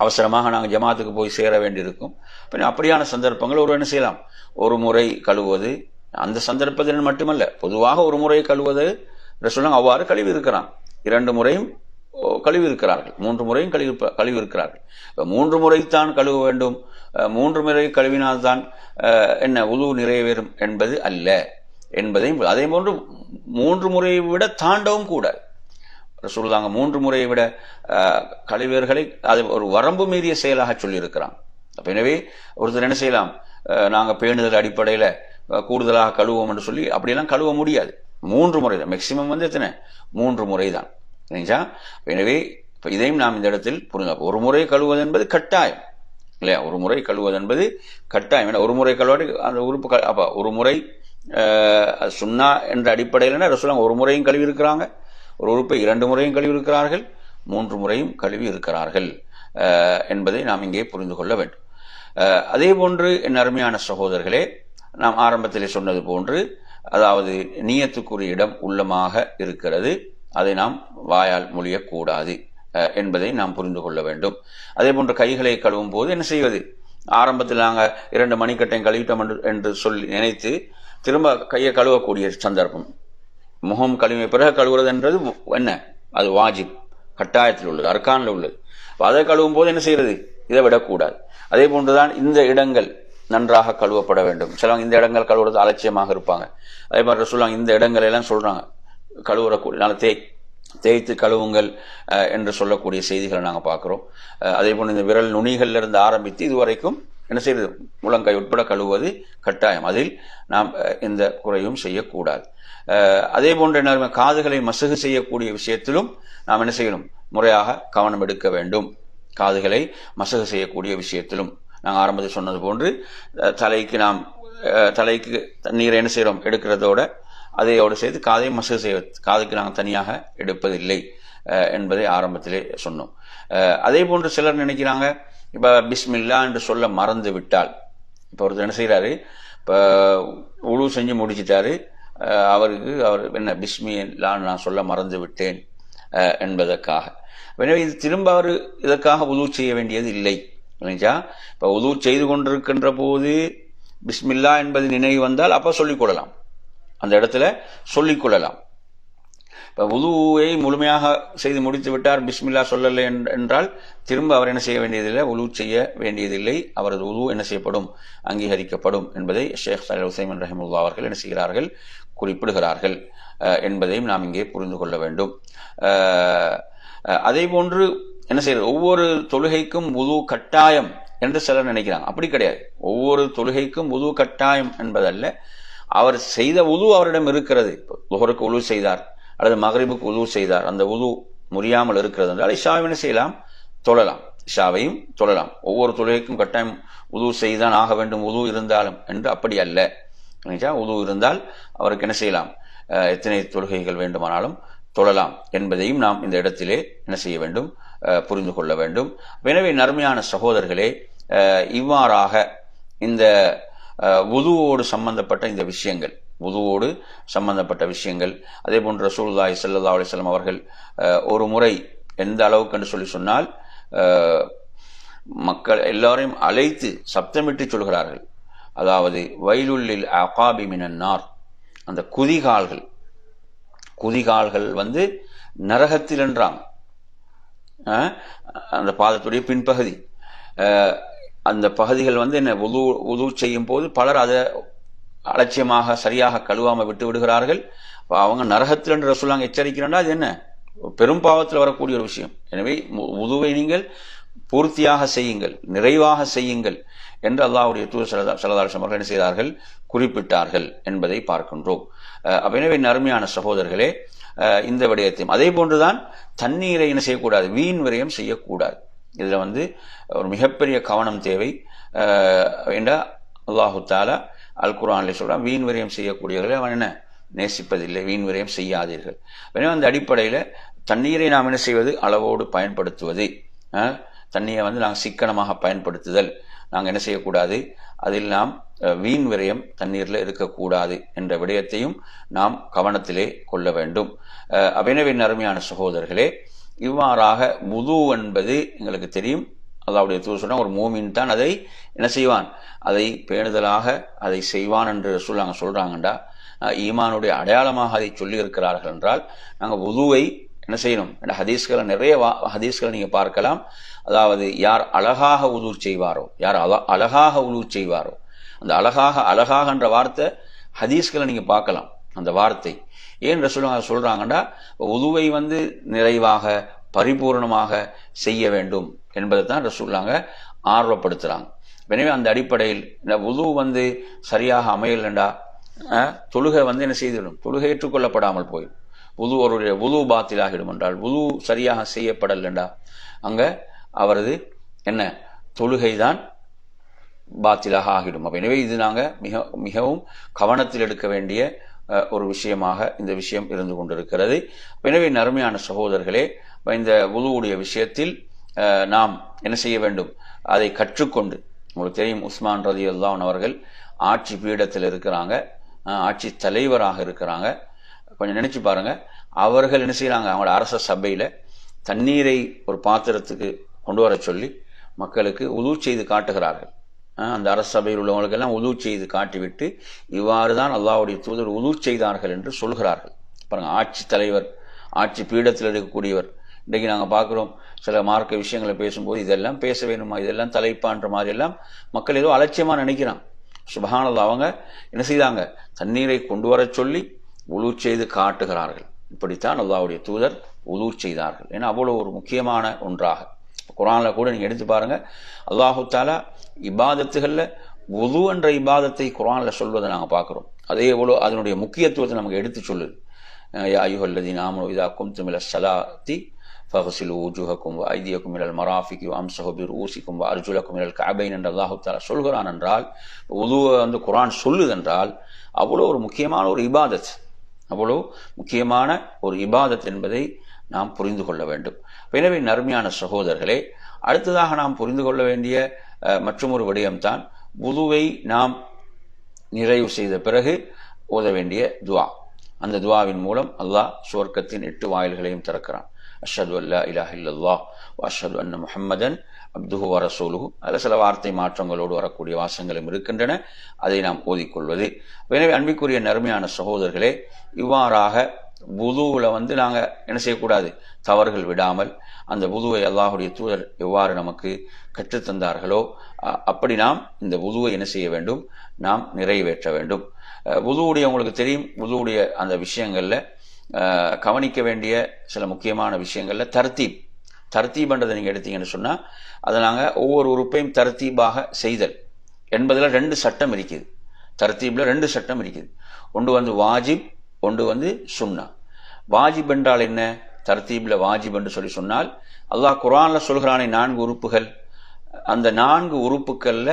அவசரமாக நாங்கள் ஜமாத்துக்கு போய் சேர வேண்டியிருக்கும். அப்படியான சந்தர்ப்பங்கள் ஒரு என்ன செய்யலாம், ஒரு முறை கழுவுவது. அந்த சந்தர்ப்பத்தில் மட்டுமல்ல, பொதுவாக ஒரு முறை கழுவுவது ரசூலுல்லாஹ் அவ்வாறு கழுவி இருக்கிறான். 2 முறையும் கழுவி இருக்கிறார்கள், 3 முறையும் கழுவி இருக்கிறார்கள். 3 முறைத்தான் கழுவ வேண்டும், 3 முறை கழுவினால்தான் என்ன வுது நிறைவேறும் என்பது அல்ல என்பதையும், அதே போன்று 3 முறையை விட தாண்டவும் கூடாது. ரசூலுல்லாஹ் 3 முறையை விட கழுவியர்களை அது ஒரு வரம்பு மீறிய செயலாக சொல்லியிருக்கிறான். எனவே ஒருத்தர் என்ன செய்யலாம், நாங்கள் பேணுதல் அடிப்படையில் கூடுதலாக கழுவோம் என்று சொல்லி அப்படியெல்லாம் கழுவ முடியாது. 3 முறை தான் மேக்சிமம், எத்தனை, 3 முறை தான். எனவே இதையும் நாம் இந்த இடத்தில் புரிந்து, ஒரு முறை கழுவது என்பது கட்டாயம் இல்லையா, ஒரு முறை கழுவது என்பது கட்டாயம். ஒரு முறை கழுவாடி அந்த உறுப்பு, அப்ப ஒரு முறை சுன்னா என்ற அடிப்படையில் ரசூலுல்லாஹ் ஒரு முறையும் கழுவி இருக்கிறாங்க, ஒரு உறுப்பை 2 முறையும் கழுவி இருக்கிறார்கள், 3 முறையும் கழுவி இருக்கிறார்கள் என்பதை நாம் இங்கே புரிந்து கொள்ள வேண்டும். அதே போன்று என் அருமையான சகோதரர்களே, நாம் ஆரம்பத்திலே சொன்னது போன்று, அதாவது நியத்துக்குரிய இடம் உள்ளமாக இருக்கிறது, அதை நாம் வாயால் மொழியக்கூடாது என்பதை நாம் புரிந்து கொள்ள வேண்டும். அதே போன்று கைகளை கழுவும் போது என்ன செய்வது? ஆரம்பத்தில் நாங்கள் 2 மணிக்கட்டையும் கழுவிட்டோம் என்று சொல்லி நினைத்து திரும்ப கையை கழுவக்கூடிய சந்தர்ப்பம், முகம் கழுவிய பிறகு கழுவுறது என்றது என்ன? அது வாஜிப், கட்டாயத்தில் உள்ளது, அர்கானில் உள்ளது. அதை கழுவும் போது என்ன செய்யறது? இதை விடக்கூடாது. அதே போன்றுதான் இந்த இடங்கள் நன்றாக கழுவப்பட வேண்டும். சிலவங்க இந்த இடங்கள் கழுவுறது அலட்சியமாக இருப்பாங்க. அதே மாதிரி சொல்லுவாங்க இந்த இடங்கள் எல்லாம் சொல்றாங்க கழுவுறக்கூடிய தேய்த்து கழுவுங்கள் என்று சொல்லக்கூடிய செய்திகளை நாங்கள் பார்க்குறோம். அதே போன்று இந்த விரல் நுனிகள்ல இருந்து ஆரம்பித்து இதுவரைக்கும் என்ன செய்வது? முழங்கை உட்பட கழுவுவது கட்டாயம். அதில் நாம் எந்த குறையும் செய்யக்கூடாது. அதே போன்ற என்ன, காதுகளை மசகு செய்யக்கூடிய விஷயத்திலும் நாம் என்ன செய்யணும்? முறையாக கவனம் எடுக்க வேண்டும். காதுகளை மசகு செய்யக்கூடிய விஷயத்திலும் நாங்கள் ஆரம்பத்தில் சொன்னது போன்று தலைக்கு தண்ணீரை என்ன செய்கிறோம்? எடுக்கிறதோட அதையோடு சேர்த்து காதை மசகு செய்வது, காதுக்கு நாங்கள் தனியாக எடுப்பதில்லை என்பதை ஆரம்பத்திலே சொன்னோம். அதே போன்று சிலர் நினைக்கிறாங்க, இப்போ பிஸ்மில்லா என்று சொல்ல மறந்து விட்டால், இப்போ ஒருத்தர் என்ன செய்கிறாரு, இப்போ உழு செஞ்சு முடிச்சிட்டாரு, அவர் என்ன பிஸ்மில்லான்னு நான் சொல்ல மறந்து விட்டேன் என்பதற்காக. எனவே இது திரும்ப அவர் இதற்காக உது செய்ய வேண்டியது இல்லை இல்லைங்களா? இப்போ உது செய்து கொண்டிருக்கின்ற போது பிஸ்மில்லா என்பது நினைவு வந்தால் அப்போ சொல்லிக்கொள்ளலாம், அந்த இடத்துல சொல்லிக்கொள்ளலாம். இப்போ உதுவை முழுமையாக செய்து முடித்து விட்டார், பிஸ்மில்லா சொல்லலை என்றால் திரும்ப அவர் என்ன செய்ய வேண்டியதில்லை, உது செய்ய வேண்டியதில்லை. அவரது உது என்ன செய்யப்படும்? அங்கீகரிக்கப்படும் என்பதை ஷேக் சாலிஹ் உசைமீன் ரஹிமஹுல்லாஹ் அவர்கள் என்ன செய்கிறார்கள்? குறிப்பிடுகிறார்கள் என்பதையும் நாம் இங்கே புரிந்து கொள்ள வேண்டும். அதே போன்று என்ன செய்யறது? ஒவ்வொரு தொழுகைக்கும் உது கட்டாயம் என்று சிலர் நினைக்கிறாங்க. அப்படி கிடையாது. ஒவ்வொரு தொழுகைக்கும் உது கட்டாயம் என்பதல்ல. அவர் செய்த உது அவரிடம் இருக்கிறது. லுஹருக்கு உது செய்தார் அல்லது மக்ரிபுக்கு உது செய்தார், அந்த உது முறியாமல் இருக்கிறது என்றால் இஷாவை என்ன செய்யலாம்? தொழலாம், இஷாவையும் தொழலாம். ஒவ்வொரு தொழுகைக்கும் கட்டாயம் உது செய்தான் ஆக வேண்டும், உது இருந்தாலும் என்று அப்படி அல்ல. உது இருந்தால் அவருக்கு என்ன செய்யலாம்? எத்தனை தொழுகைகள் வேண்டுமானாலும் தொழலாம் என்பதையும் நாம் இந்த இடத்திலே என்ன செய்ய வேண்டும்? புரிந்து கொள்ள வேண்டும். எனவே நன்மையான சகோதரர்களே, இவ்வாறாக இந்த வுதுவோடு சம்பந்தப்பட்ட இந்த விஷயங்கள், வுதுவோடு சம்பந்தப்பட்ட விஷயங்கள், அதே போன்று ரசூலுல்லாஹி ஸல்லல்லாஹு அலைஹி வஸல்லம் அவர்கள் ஒரு முறை எந்த அளவுக்கு என்று சொல்லி சொன்னால், மக்கள் எல்லாரையும் அழைத்து சப்தமிட்டு சொல்கிறார்கள். அதாவது வைலுல்லில் அகாபி மினன் நார், அந்த குதிகால்கள் வந்து நரகத்தில் என்றாங்க. அந்த பாதத்துடைய பின்பகுதி, அந்த பகுதிகள் வந்து என்ன உது செய்யும் போது பலர் அதை அலட்சியமாக சரியாக கழுவாம விட்டு விடுகிறார்கள். அவங்க நரகத்தில் என்று ரசூலுல்லாஹ் எச்சரிக்கிறாண்டா, அது என்ன பெரும் பாவத்தில் வரக்கூடிய ஒரு விஷயம். எனவே உதுவை நீங்கள் பூர்த்தியாக செய்யுங்கள், நிறைவாக செய்யுங்கள் என்று அல்லாஹ்வுடைய தூதர் ஸல்லல்லாஹு அலைஹி வஸல்லம் அவர்கள் என்ன செய்தார்கள்? குறிப்பிட்டார்கள் என்பதை பார்க்கின்றோம். எனவே அருமையான சகோதரர்களே, இந்த விடயத்தையும் அதே போன்றுதான் தண்ணீரை என்ன செய்யக்கூடாது? வீண் விரயம் செய்யக்கூடாது. இதுல வந்து ஒரு மிகப்பெரிய கவனம் தேவை. என்றா அல்லாஹு தஆலா அல் குர்ஆனில் சொல்றான், வீண் விரயம் செய்யக்கூடியவர்களை அவன் என்ன நேசிப்பதில்லை, வீண் விரயம் செய்யாதீர்கள். எனவே அந்த அடிப்படையில் தண்ணீரை நாம் என்ன செய்வது? அளவோடு பயன்படுத்துவது. தண்ணியை வந்து நாங்கள் சிக்கனமாக பயன்படுத்துதல், நாங்கள் என்ன செய்யக்கூடாது? அதில் நாம் வீண் விரயம் தண்ணீரில் இருக்கக்கூடாது என்ற விடயத்தையும் நாம் கவனத்திலே கொள்ள வேண்டும். எனவே அருமையான சகோதரர்களே, இவ்வாறாக வுது என்பது எங்களுக்கு தெரியும். அல்லாஹ்வுடைய தூதர் சொன்னா ஒரு மூமின் தான் அதை என்ன செய்வான்? அதை பேணுதலாக அதை செய்வான் என்று ரசூலுல்லாஹ் சொல்றாங்கண்டா, ஈமானுடைய அடையாளமாக அதை சொல்லி இருக்கிறார்கள் என்றால் நாங்கள் வுதுவை என்ன செய்யணும்? ஹதீஸ்களை நிறைய ஹதீஸ்களை நீங்க பார்க்கலாம். அதாவது யார் அழகாக உது செய்வாரோ, யார் அழகாக உது செய்வாரோ, அந்த அழகாக என்ற வார்த்தை ஹதீஸ்களை நீங்க பார்க்கலாம். அந்த வார்த்தை ஏன் ரசூலுல்லாஹ் சொல்றாங்கன்னா, உதுவை வந்து நிறைவாக பரிபூர்ணமாக செய்ய வேண்டும் என்பதை தான் ரசூலுல்லாஹ் ஆர்வப்படுத்துறாங்க. எனவே அந்த அடிப்படையில் இந்த உது வந்து சரியாக அமையலண்டா தொழுகை வந்து என்ன செய்திடும்? தொழுகை ஏற்றுக்கொள்ளப்படாமல் போயிடும். ஒருவருடைய உது பாத்திலாகிடும் என்றால், உது சரியாக செய்யப்படலண்டா அங்க அவரது என்ன தொழுகைதான் பாத்திலாக ஆகிடும். அப்ப எனவே இது நாங்கள் மிகவும் கவனத்தில் எடுக்க வேண்டிய ஒரு விஷயமாக இந்த விஷயம் இருந்து கொண்டிருக்கிறது. எனவே அருமையான சகோதரர்களே, இந்த வுதுவுடைய விஷயத்தில் நாம் என்ன செய்ய வேண்டும்? அதை கற்றுக்கொண்டு, உங்களுக்கு தெரியும் உஸ்மான் ரலியல்லாஹு அன்ஹு அவர்கள் ஆட்சி பீடத்தில் இருக்கிறாங்க, ஆட்சி தலைவராக இருக்கிறாங்க. கொஞ்சம் நினைச்சு பாருங்க, அவர்கள் என்ன செய்யறாங்க? அவங்களோட அரச சபையில தண்ணீரை ஒரு பாத்திரத்துக்கு கொண்டு வர சொல்லி மக்களுக்கு உது செய்து காட்டுகிறார்கள். அந்த அரச சபையில் உள்ளவங்களுக்கெல்லாம் உது செய்து காட்டிவிட்டு இவ்வாறு தான் அல்லாஹ்வுடைய தூதர் உது செய்தார்கள் என்று சொல்கிறார்கள். பாருங்க, ஆட்சி தலைவர், ஆட்சி பீடத்தில் இருக்கக்கூடியவர். இன்றைக்கு நாங்கள் பார்க்குறோம், சில மார்க்க விஷயங்களை பேசும்போது இதெல்லாம் பேச வேணுமா, இதெல்லாம் தலைப்பான்ற மாதிரி எல்லாம் மக்கள் ஏதோ அலட்சியமாக நினைக்கிறான். சுப்ஹானல்லாஹ், அவங்க என்ன செய்தாங்க? தண்ணீரை கொண்டு வர சொல்லி உது செய்து காட்டுகிறார்கள். இப்படித்தான் அல்லாஹ்வுடைய தூதர் உது செய்தார்கள். ஏன்னா அவ்வளோ ஒரு முக்கியமான ஒன்றாக குர்ஆன்ல கூட நீங்க எடுத்து பாருங்க, அல்லாஹு தஆலா இபாதத்துகள்ல வுது என்ற இபாதத்தை குர்ஆன்ல சொல்வதை நாங்கள் பார்க்குறோம். அதே போல அதனுடைய முக்கியத்துவத்தை நமக்கு எடுத்து சொல்லுது. யா அய்யுஹல்லதீன ஆமனூ இதா கும்தும் இலஸ் ஸலாத்தி ஃபக்ஸிலூ வஜூஹக்கும் வஅய்தியக்கும் இலல் மராஃபிகி வம்ஸஹூ பிருஊசிக்கும் வஅர்ஜுலக்கும் இலல் கஅபைன் என்று அல்லாஹு தஆலா சொல்கிறான் என்றால், வுதுவை வந்து குர்ஆன் சொல்லுதென்றால் அவ்வளோ ஒரு முக்கியமான ஒரு இபாதத், அவ்வளோ முக்கியமான ஒரு இபாதத் என்பதை நாம் புரிந்து கொள்ள வேண்டும். எனவே நறுமையான சகோதரர்களே, அடுத்ததாக நாம் புரிந்து கொள்ள வேண்டிய மற்றொரு விடயம்தான் வுதுவை நாம் நிறைவு செய்த பிறகு ஓத வேண்டிய துவா. அந்த துவாவின் மூலம் அல்லாஹ் சுவர்க்கத்தின் 8 வாயில்களையும் திறக்கிறான். அஷ்ஹது அல்லா இலாஹ இல்லல்லாஹ் வ அஷ்ஹது அன்ன முஹம்மதன் அப்துஹு வ ரசூலுஹு. அதில் சில வார்த்தை மாற்றங்களோடு வரக்கூடிய வாசங்களும் இருக்கின்றன, அதை நாம் ஓதிக்கொள்வது. எனவே அன்பிற்குரிய நறுமையான சகோதரர்களே, இவ்வாறாக வுதுவில் வந்து நாங்கள் என்ன செய்யக்கூடாது? தவறுகள் விடாமல் அந்த வுதுவை அல்லாஹுடைய தூதர் எவ்வாறு நமக்கு கற்றுத்தந்தார்களோ அப்படி நாம் இந்த வுதுவை என்ன செய்ய வேண்டும்? நாம் நிறைவேற்ற வேண்டும். வுதுவுடைய உங்களுக்கு தெரியும், வுதுவுடைய அந்த விஷயங்கள்ல கவனிக்க வேண்டிய சில முக்கியமான விஷயங்கள்ல தர்த்தீப்ன்றதை நீங்க எடுத்தீங்கன்னு சொன்னா, அதை நாங்கள் ஒவ்வொரு உறுப்பையும் தர்த்தீபாக செய்தல் என்பதில் 2 சட்டம் இருக்குது. தர்த்தீப்ல 2 சட்டம் இருக்குது. ஒன்று வந்து வாஜிப், ஒன்று வந்து சுன்னா. வாஜிப் என்றால் என்ன? தர்த்தீப்ல வாஜிப் என்று சொல்லி சொன்னால், அல்லாஹ் குர்ஆன்ல சொல்கிறானே 4 உறுப்புகள், அந்த 4 உறுப்புகள்ல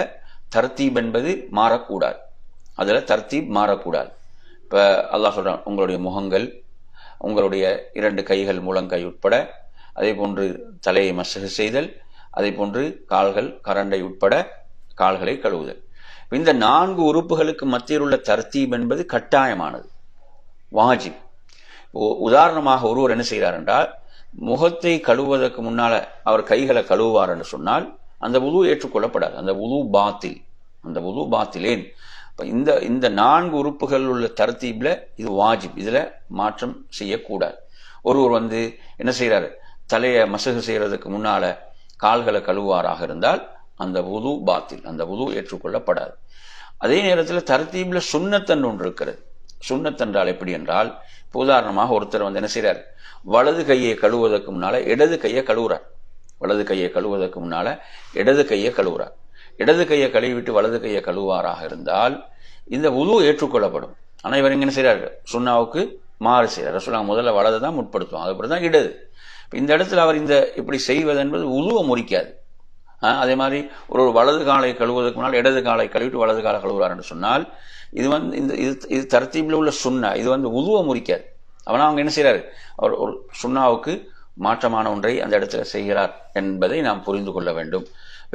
தர்த்தீப் என்பது மாறக்கூடாது. அதுல தர்த்தீப் மாறக்கூடாது. இப்ப அல்லாஹ் சொல்றான், உங்களுடைய முகங்கள், உங்களுடைய 2 கைகள் முழங்கை உட்பட, அதே போன்று தலையை மசகு செய்தல், அதே போன்று கால்கள் கரண்டை உட்பட கால்களை கழுவுதல். இந்த 4 உறுப்புகளுக்கு மத்தியில் உள்ள தர்த்தீப் என்பது கட்டாயமானது, வாஜிப். உதாரணமாக ஒருவர் என்ன செய்கிறார் என்றால், முகத்தை கழுவுவதற்கு முன்னால அவர் கைகளை கழுவுவார் என்று சொன்னால் அந்த வுது ஏற்றுக்கொள்ளப்படாது. அந்த வுது பாத்தில், அந்த வுது பாத்திலேன். இந்த 4 உறுப்புகள் உள்ள தர்த்தீப்ல இது வாஜிப், இதுல மாற்றம் செய்யக்கூடாது. ஒருவர் வந்து என்ன செய்யறாரு? தலையை மசகு செய்யறதுக்கு முன்னால கால்களை கழுவாராக இருந்தால் அந்த வுது பாத்தில், அந்த வுது ஏற்றுக்கொள்ளப்படாது. அதே நேரத்தில் தர்த்தீப்ல சுன்னத்தன் ஒன்று இருக்கிறது. சுன்னத்தென்றால் எப்படி என்றால், உதாரணமாக ஒருத்தர் வந்து என்ன செய்யறார்? வலது கையை கழுவுவதற்கு முன்னால இடது கையை கழுவுறார். வலது கையை கழுவுவதற்கு முன்னால இடது கையை கழுவுறார். இடது கையை கழுவிட்டு வலது கையை கழுவாராக இருந்தால் இந்த வுது ஏற்றுக்கொள்ளப்படும். ஆனால் இவர் என்ன செய்யறாரு? சுன்னாவுக்கு மாறு செய்யறார். ரசூலுல்லாஹ் முதல்ல வலது தான் முற்படுத்தும், அதுக்கப்புறம் தான் இடது. இந்த இடத்துல அவர் இப்படி செய்வது என்பது வுதுவை முறிக்காது. அதே மாதிரி ஒரு வலது காலை கழுவுவதற்கு முன்னால் இடது காலை கழுவிட்டு வலது காலை கழுவுறார் என்று சொன்னால் இது வந்து இது தர்த்தீப்ல உள்ள சுன்னா, இது வந்து வுதுவை முறிக்காது. அவனா அவங்க என்ன செய்யறாரு? அவர் ஒரு சுன்னாவுக்கு மாற்றமான ஒன்றை அந்த இடத்துல செய்கிறார் என்பதை நாம் புரிந்து கொள்ள வேண்டும்.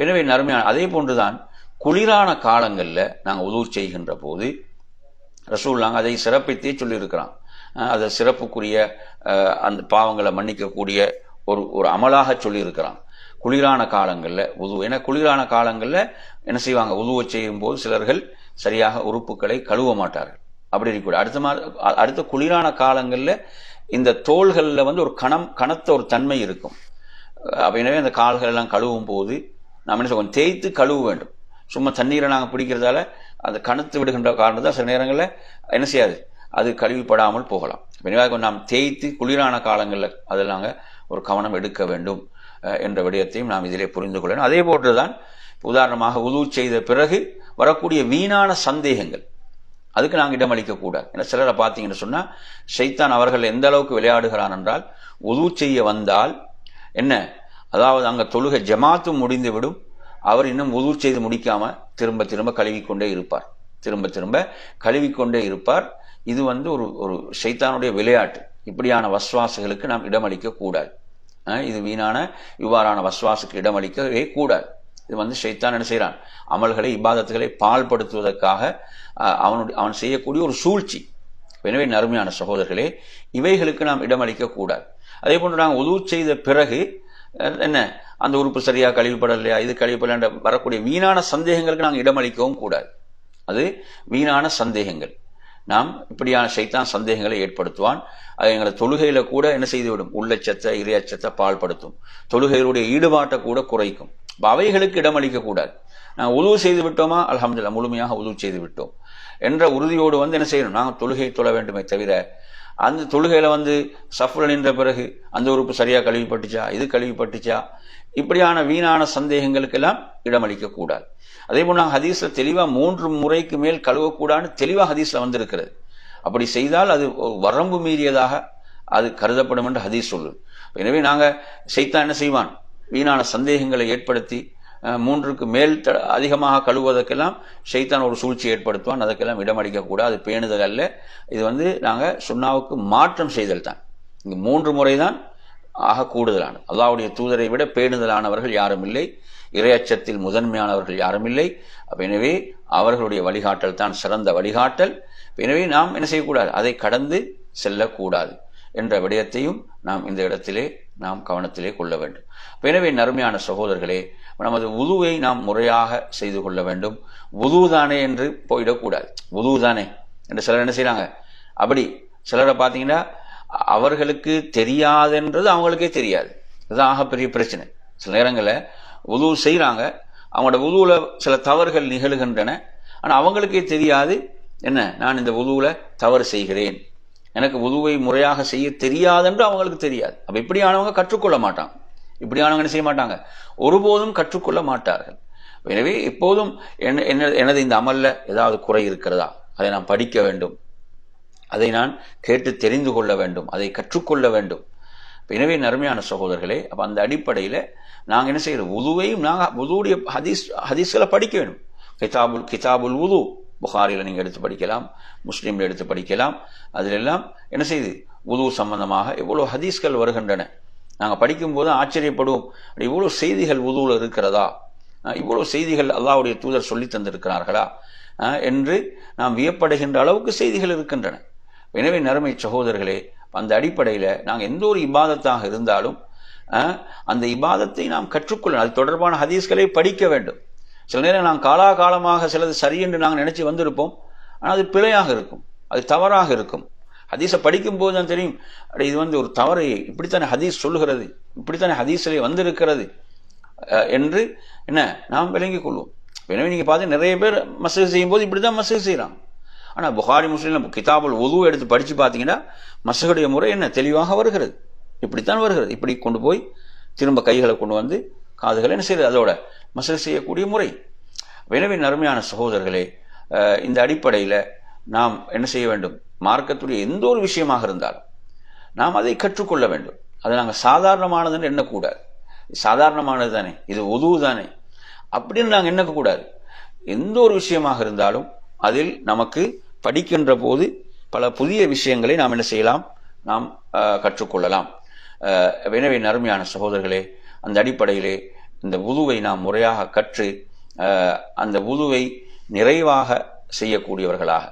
எனவே நறுமையான, அதே போன்றுதான் குளிரான காலங்கள்ல நாங்கள் உது செய்கின்ற போது ரசூலுல்லாஹ் அதை சிறப்பித்தே சொல்லியிருக்கிறான். அதை சிறப்புக்குரிய அந்த பாவங்களை மன்னிக்கக்கூடிய ஒரு அமலாக சொல்லி இருக்கிறான். குளிரான காலங்கள்ல உது, ஏன்னா குளிரான காலங்கள்ல என்ன செய்வாங்க? உதுவை செய்யும் போது சிலர்கள் சரியாக உறுப்புகளை கழுவ மாட்டார்கள். அப்படி இருக்கக்கூடாது. அடுத்த குளிரான காலங்கள்ல இந்த தோள்கள்ல வந்து ஒரு கனத்த ஒரு தன்மை இருக்கும். எனவே அந்த கால்கள் எல்லாம் கழுவும் போது நாம் என்ன சொல்லுவோம்? தேய்த்து கழுவ வேண்டும். சும்மா தண்ணீரை நாங்கள் பிடிக்கிறதால அது கனத்து விடுகின்ற காரணத்தான் சில நேரங்களில் என்ன செய்யாது? அது கழுவிப்படாமல் போகலாம். எனவே நாம் தேய்த்து குளிரான காலங்களில் அதில் நாங்கள் ஒரு கவனம் எடுக்க வேண்டும் என்ற விடயத்தையும் நாம் இதிலே புரிந்து கொள்ளணும். அதே போன்றுதான் உதாரணமாக உது செய்த பிறகு வரக்கூடிய வீணான சந்தேகங்கள், அதுக்கு நாங்கள் இடம் அளிக்கக்கூடாது. ஏன்னா சிலரை பார்த்தீங்கன்னு சொன்னால் ஷைத்தான் அவர்கள் எந்த அளவுக்கு விளையாடுகிறான் என்றால், உது செய்ய வந்தால் என்ன, அதாவது அங்கே தொழுகை ஜமாத்தும் முடிந்துவிடும், அவர் இன்னும் வுது செய்து முடிக்காம திரும்ப திரும்ப கழுவிக்கொண்டே இருப்பார், திரும்ப திரும்ப கழுவிக்கொண்டே இருப்பார். இது ஒரு ஒரு ஷைத்தானுடைய விளையாட்டு. இப்படியான வஸ்வாசுகளுக்கு நாம் இடமளிக்க கூடாது. இது வீணான இவ்வாறான வஸ்வாசுக்கு இடமளிக்கவே கூடாது. இது ஷைத்தான் என்ன செய்யறான், அமல்களை இபாதத்துகளை பால்படுத்துவதற்காக அவன் செய்யக்கூடிய ஒரு சூழ்ச்சி. எனவே நறுமையான சகோதரர்களே, இவைகளுக்கு நாம் இடமளிக்க கூடாது. அதே போன்று நாங்கள் உது செய்த பிறகு என்ன அந்த உறுப்பு சரியா கழிவுபடலையா, இது கழிவுபடல வரக்கூடிய வீணான சந்தேகங்களுக்கு நாங்கள் இடமளிக்கவும் கூடாது. அது வீணான சந்தேகங்கள். நாம் இப்படியான ஷைத்தான் சந்தேகங்களை ஏற்படுத்துவான். அது எங்களை தொழுகையில கூட என்ன செய்துவிடும், உள்ளச்சத்தை இறையச்சத்தை பால்படுத்தும், தொழுகைகளுடைய ஈடுபாட்டை கூட குறைக்கும். அவைகளுக்கு இடமளிக்க கூடாது. நாங்கள் உது செய்து விட்டோமா, அல்ஹம்துலில்லாஹ் முழுமையாக உது செய்து விட்டோம் என்ற உறுதியோடு என்ன செய்யணும், நாங்கள் தொழுகை தொழ வேண்டுமே தவிர அந்த தொழுகையில சஃப்ல நின்ற பிறகு அந்த உறுப்பு சரியா கழுவிப்பட்டுச்சா, இது கழுவிப்பட்டுச்சா, இப்படியான வீணான சந்தேகங்களுக்கெல்லாம் இடமளிக்க கூடாது. அதே போல் நாங்கள் ஹதீஸ்ல தெளிவா 3 முறைக்கு மேல் கழுவக்கூடாதுன்னு தெளிவாக ஹதீஸ்ல வந்திருக்கிறது. அப்படி செய்தால் அது வரம்பு மீறியதாக அது கருதப்படும் என்று ஹதீஸ் சொல்லுது. எனவே நாங்கள் ஷைத்தான் என்ன செய்வான், வீணான சந்தேகங்களை ஏற்படுத்தி 3க்கு மேல் அதிகமாக கழுவுவதற்கெல்லாம் ஷைத்தான் ஒரு சூழ்ச்சி ஏற்படுத்துவான். அதற்கெல்லாம் இடமளிக்க கூடாது. அது பேணுதல் அல்ல. இது நாங்கள் சுன்னாவுக்கு மாற்றம் செய்தல் தான். இங்கு 3 முறை தான் ஆக கூடுதலான. அல்லாஹ்வுடைய தூதரை விட பேணுதலானவர்கள் யாரும் இல்லை, இறையச்சத்தில் முதன்மையானவர்கள் யாரும் இல்லை. எனவே அவர்களுடைய வழிகாட்டல் தான் சிறந்த வழிகாட்டல். எனவே நாம் என்ன செய்யக்கூடாது, அதை கடந்து செல்லக்கூடாது என்ற விடயத்தையும் நாம் இந்த இடத்திலே நாம் கவனத்திலே கொள்ள வேண்டும். எனவே நறுமையான சகோதரர்களே, நமது வுதுவை நாம் முறையாக செய்து கொள்ள வேண்டும். வுது தானே என்று போயிடக்கூடாது. வுது தானே என்று சிலர் என்ன செய்யறாங்க, அப்படி சிலரை பார்த்தீங்கன்னா அவர்களுக்கு தெரியாதுன்றது அவங்களுக்கே தெரியாது. இதுதான் ஆகப்பெரிய பிரச்சனை. சில நேரங்களில் வுது செய்யறாங்க, அவங்களோட வுதுல சில தவறுகள் நிகழ்கின்றன. ஆனால் அவங்களுக்கே தெரியாது, என்ன நான் இந்த வுதுல தவறு செய்கிறேன், எனக்கு வுதுவை முறையாக செய்ய தெரியாதென்று அவங்களுக்கு தெரியாது. அப்ப இப்படியானவங்க கற்றுக்கொள்ள மாட்டாங்க. இப்படியானவங்க என்ன செய்ய மாட்டாங்க, ஒருபோதும் கற்றுக்கொள்ள மாட்டார்கள். எனவே எப்போதும் எனது இந்த அமல்ல ஏதாவது குறை இருக்கிறதா, அதை நான் படிக்க வேண்டும், அதை நான் கேட்டு தெரிந்து கொள்ள வேண்டும், அதை கற்றுக்கொள்ள வேண்டும். எனவே நறுமையான சகோதரர்களே, அப்ப அந்த அடிப்படையில் நாங்கள் என்ன செய்யறோம், வுதுவையும் நாங்கள் வுதுவுடைய ஹதீஸ்களை படிக்க வேண்டும். கிதாபுல் வுது புகாரில நீங்கள் எடுத்து படிக்கலாம், முஸ்லீம்ல எடுத்து படிக்கலாம். அதிலெல்லாம் என்ன செய்யுது, வுது சம்பந்தமாக எவ்வளோ ஹதீஸ்கள் வருகின்றன. நாங்கள் படிக்கும்போது ஆச்சரியப்படுவோம், இவ்வளோ செய்திகள் வுதுவில் இருக்கிறதா, இவ்வளோ செய்திகள் அல்லாஹ்வுடைய தூதர் சொல்லி தந்திருக்கிறார்களா என்று நாம் வியப்படைகின்ற அளவுக்கு செய்திகள் இருக்கின்றன. எனவே நறுமை சகோதரர்களே, அந்த அடிப்படையில் நாங்கள் எந்த ஒரு இபாதத்தாக இருந்தாலும் அந்த இபாதத்தை நாம் கற்றுக்கொள்ள, அது தொடர்பான ஹதீஸ்களை படிக்க வேண்டும். சில நேரம் நாம் காலாகாலமாக சிலது சரி என்று நாங்கள் நினைச்சு வந்திருப்போம், ஆனால் அது பிழையாக இருக்கும், அது தவறாக இருக்கும். ஹதீஸை படிக்கும் போது தான் தெரியும், இது ஒரு தவறு, இப்படித்தானே ஹதீஸ் சொல்லுகிறது, இப்படித்தானே ஹதீஸிலே வந்திருக்கிறது என்று என்ன நாம் விளங்கிக் கொள்வோம். எனவே நீங்க பார்த்து நிறைய பேர் மசூத் செய்யும் போது இப்படிதான் மசூத் செய்யறாங்க. ஆனால் புகாரி முஸ்லிம் கிதாபுல் வுது எடுத்து படிச்சு பார்த்தீங்கன்னா மசூடைய முறை என்ன தெளிவாக வருகிறது, இப்படித்தான் வருகிறது. இப்படி கொண்டு போய் திரும்ப கைகளை கொண்டு வந்து காதுகளை என்ன செய்யறது, அதோட மசூத் செய்யக்கூடிய முறை. எனவே நறுமையான சகோதரர்களே, இந்த அடிப்படையில் நாம் என்ன செய்ய வேண்டும், மார்க்கத்துடைய எந்த ஒரு விஷயமாக இருந்தாலும் நாம் அதை கற்றுக்கொள்ள வேண்டும். அதை நாங்கள் சாதாரணமானதுன்னு எண்ணக்கூடாது. சாதாரணமானது தானே, இது வுது தானே அப்படின்னு நாங்கள் எண்ணக்கூடாது. எந்த ஒரு விஷயமாக இருந்தாலும் அதில் நமக்கு படிக்கின்ற போது பல புதிய விஷயங்களை நாம் என்ன செய்யலாம், நாம் கற்றுக்கொள்ளலாம். எனவே நறுமையான சகோதரர்களே, அந்த அடிப்படையிலே இந்த வுதுவை நாம் முறையாக கற்று அந்த வுதுவை நிறைவாக செய்யக்கூடியவர்களாக,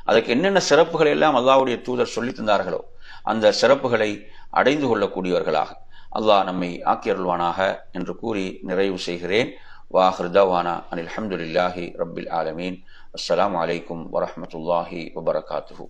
அதுக்கு என்னென்ன சிறப்புகளை எல்லாம் அல்லாஹ்வுடைய தூதர் சொல்லி தந்தார்களோ அந்த சிறப்புகளை அடைந்து கொள்ளக்கூடியவர்களாக அல்லாஹ் நம்மை ஆக்கியருள்வானாக என்று கூறி நிறைவு செய்கிறேன். வாஹிர் தவானா அனில் ஹம்துலில்லாஹி ரப்பில் ஆலமீன். அஸ்ஸலாமு அலைக்கும் வரஹ்மத்துல்லாஹி வபரகாத்துஹு.